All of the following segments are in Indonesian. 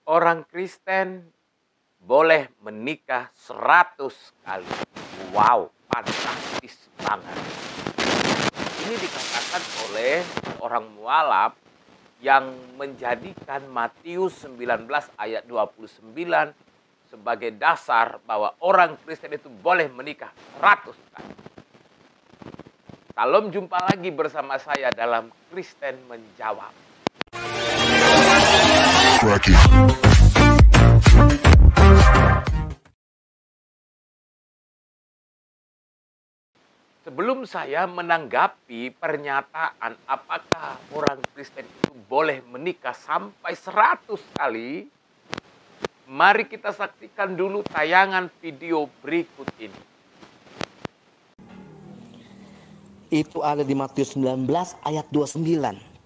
Orang Kristen boleh menikah 100 kali. Wow, fantastis banget. Ini dikatakan oleh orang mualaf yang menjadikan Matius 19 ayat 29 sebagai dasar bahwa orang Kristen itu boleh menikah 100 kali. Salam jumpa lagi bersama saya dalam Kristen Menjawab. Sebelum saya menanggapi pernyataan apakah orang Kristen itu boleh menikah sampai 100 kali, mari kita saksikan dulu tayangan video berikut ini. Itu ada di Matius 19 ayat 29.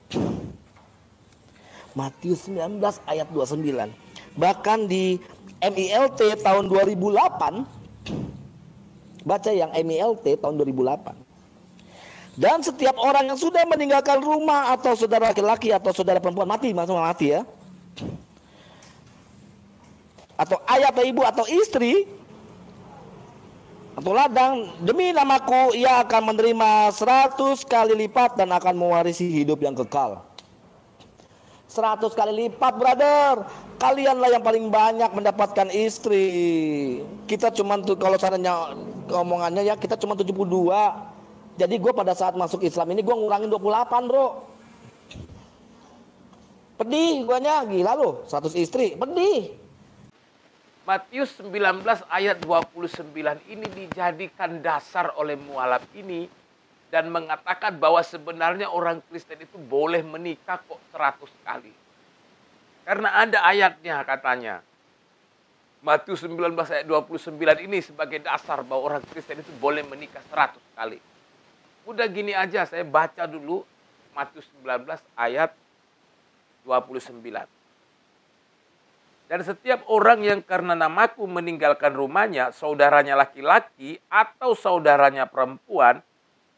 Matius 19 ayat 29. Bahkan di MILT tahun 2008, baca yang MILT tahun 2008. Dan setiap orang yang sudah meninggalkan rumah atau saudara laki-laki atau saudara perempuan mati ya. Atau ayah atau ibu atau istri atau ladang, demi namaku ia akan menerima 100 kali lipat dan akan mewarisi hidup yang kekal. 100 kali lipat, brother. Kalianlah yang paling banyak mendapatkan istri. Kita cuma kalau caranya omongannya ya kita cuma 72. Jadi gue pada saat masuk Islam ini gue ngurangin 28, bro. Pedih guanya, gila loh, 100 istri, pedih. Matius 19 ayat 29 ini dijadikan dasar oleh mualaf ini dan mengatakan bahwa sebenarnya orang Kristen itu boleh menikah kok 100 kali. Karena ada ayatnya katanya. Matius 19 ayat 29 ini sebagai dasar bahwa orang Kristen itu boleh menikah 100 kali. Udah gini aja, saya baca dulu Matius 19 ayat 29. Dan setiap orang yang karena namaku meninggalkan rumahnya, saudaranya laki-laki atau saudaranya perempuan,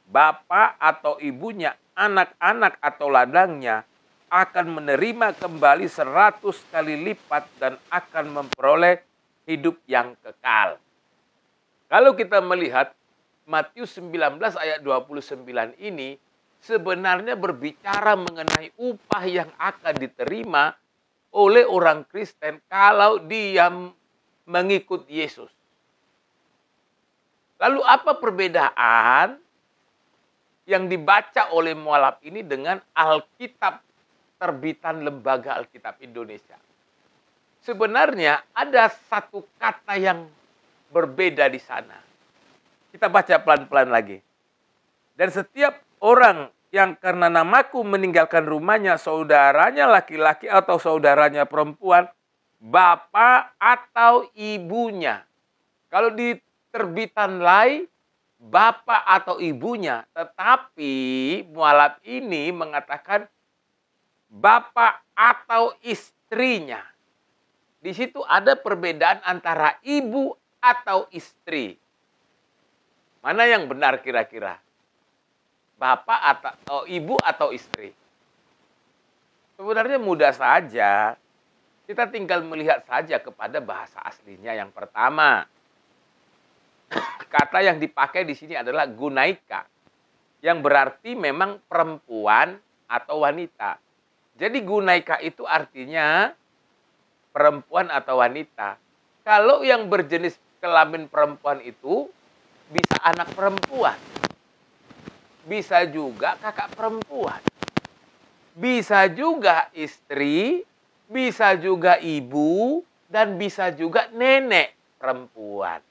bapak atau ibunya, anak-anak atau ladangnya, akan menerima kembali 100 kali lipat dan akan memperoleh hidup yang kekal. Kalau kita melihat Matius 19 ayat 29 ini sebenarnya berbicara mengenai upah yang akan diterima oleh orang Kristen kalau dia mengikut Yesus. Lalu apa perbedaan yang dibaca oleh mualaf ini dengan Alkitab terbitan Lembaga Alkitab Indonesia? Sebenarnya ada satu kata yang berbeda di sana. Kita baca pelan-pelan lagi. Dan setiap orang yang karena namaku meninggalkan rumahnya, saudaranya laki-laki atau saudaranya perempuan, bapak atau ibunya. Kalau di terbitan lain, bapak atau ibunya. Tetapi mualaf ini mengatakan bapak atau istrinya. Di situ ada perbedaan antara ibu atau istri. Mana yang benar kira-kira? Bapak atau ibu atau istri? Sebenarnya mudah saja. Kita tinggal melihat saja kepada bahasa aslinya yang pertama. Kata yang dipakai di sini adalah gunaika. Yang berarti memang perempuan atau wanita. Jadi gunaika itu artinya perempuan atau wanita. Kalau yang berjenis kelamin perempuan itu bisa anak perempuan. Bisa juga kakak perempuan. Bisa juga istri, bisa juga ibu, dan bisa juga nenek perempuan.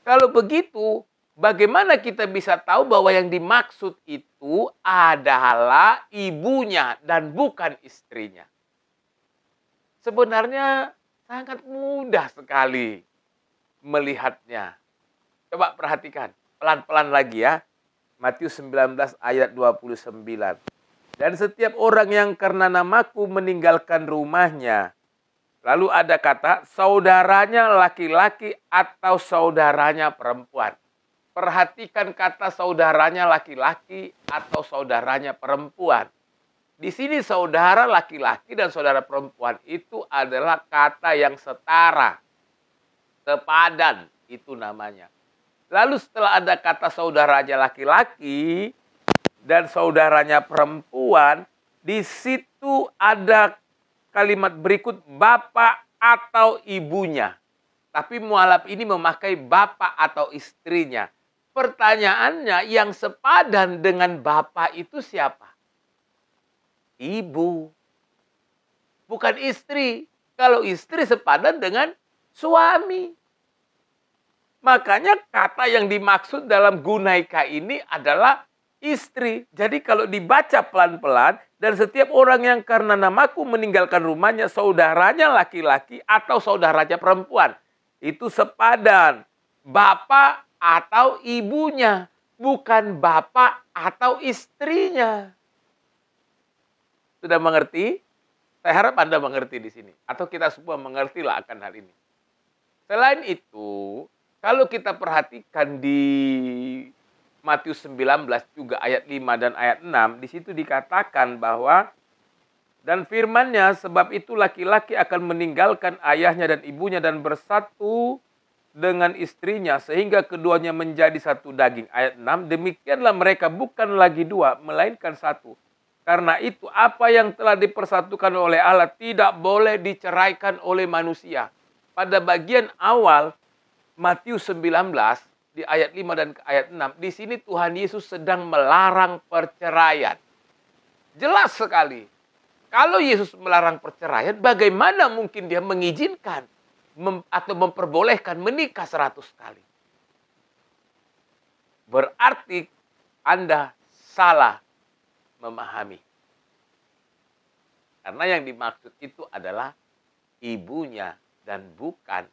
Kalau begitu, bagaimana kita bisa tahu bahwa yang dimaksud itu adalah ibunya dan bukan istrinya? Sebenarnya sangat mudah sekali melihatnya. Coba perhatikan, pelan-pelan lagi ya. Matius 19 ayat 29. Dan setiap orang yang karena namaku meninggalkan rumahnya. Lalu ada kata saudaranya laki-laki atau saudaranya perempuan. Perhatikan kata saudaranya laki-laki atau saudaranya perempuan. Di sini saudara laki-laki dan saudara perempuan itu adalah kata yang setara. Sepadan itu namanya. Lalu setelah ada kata saudaranya laki-laki dan saudaranya perempuan, di situ ada kalimat berikut bapak atau ibunya. Tapi mualaf ini memakai bapak atau istrinya. Pertanyaannya, yang sepadan dengan bapak itu siapa? Ibu. Bukan istri. Kalau istri sepadan dengan suami. Makanya kata yang dimaksud dalam gunaika ini adalah istri. Jadi kalau dibaca pelan-pelan, dan setiap orang yang karena namaku meninggalkan rumahnya, saudaranya laki-laki atau saudaranya perempuan, itu sepadan. Bapak atau ibunya, bukan bapak atau istrinya. Sudah mengerti? Saya harap Anda mengerti di sini. Atau kita semua mengertilah akan hal ini. Selain itu, kalau kita perhatikan di Matius 19 juga ayat 5 dan ayat 6, di situ dikatakan bahwa dan firman-Nya, sebab itu laki-laki akan meninggalkan ayahnya dan ibunya dan bersatu dengan istrinya sehingga keduanya menjadi satu daging. Ayat 6, demikianlah mereka bukan lagi dua, melainkan satu. Karena itu apa yang telah dipersatukan oleh Allah tidak boleh diceraikan oleh manusia. Pada bagian awal Matius 19 di ayat 5 dan ayat 6, di sini Tuhan Yesus sedang melarang perceraian. Jelas sekali. Kalau Yesus melarang perceraian, bagaimana mungkin dia mengizinkan atau memperbolehkan menikah 100 kali? Berarti Anda salah memahami. Karena yang dimaksud itu adalah ibunya dan bukan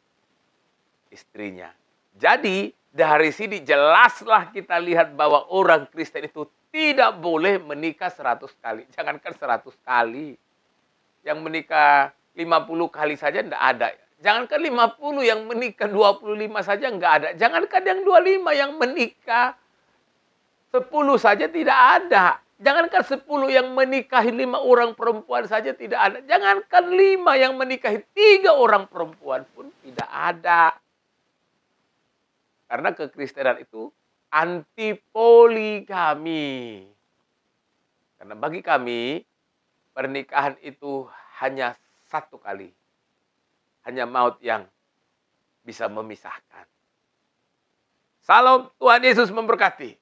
istrinya. Jadi dari sini jelaslah kita lihat bahwa orang Kristen itu tidak boleh menikah 100 kali. Jangankan 100 kali. Yang menikah 50 kali saja tidak ada. Jangankan 50, yang menikah 25 saja enggak ada. Jangankan yang 25, yang menikah 10 saja tidak ada. Jangankan 10 yang menikahi 5 orang perempuan saja tidak ada. Jangankan 5 yang menikahi 3 orang perempuan pun tidak ada. Karena kekristenan itu anti poligami. Karena bagi kami, pernikahan itu hanya 1 kali. Hanya maut yang bisa memisahkan. Salam, Tuhan Yesus memberkati.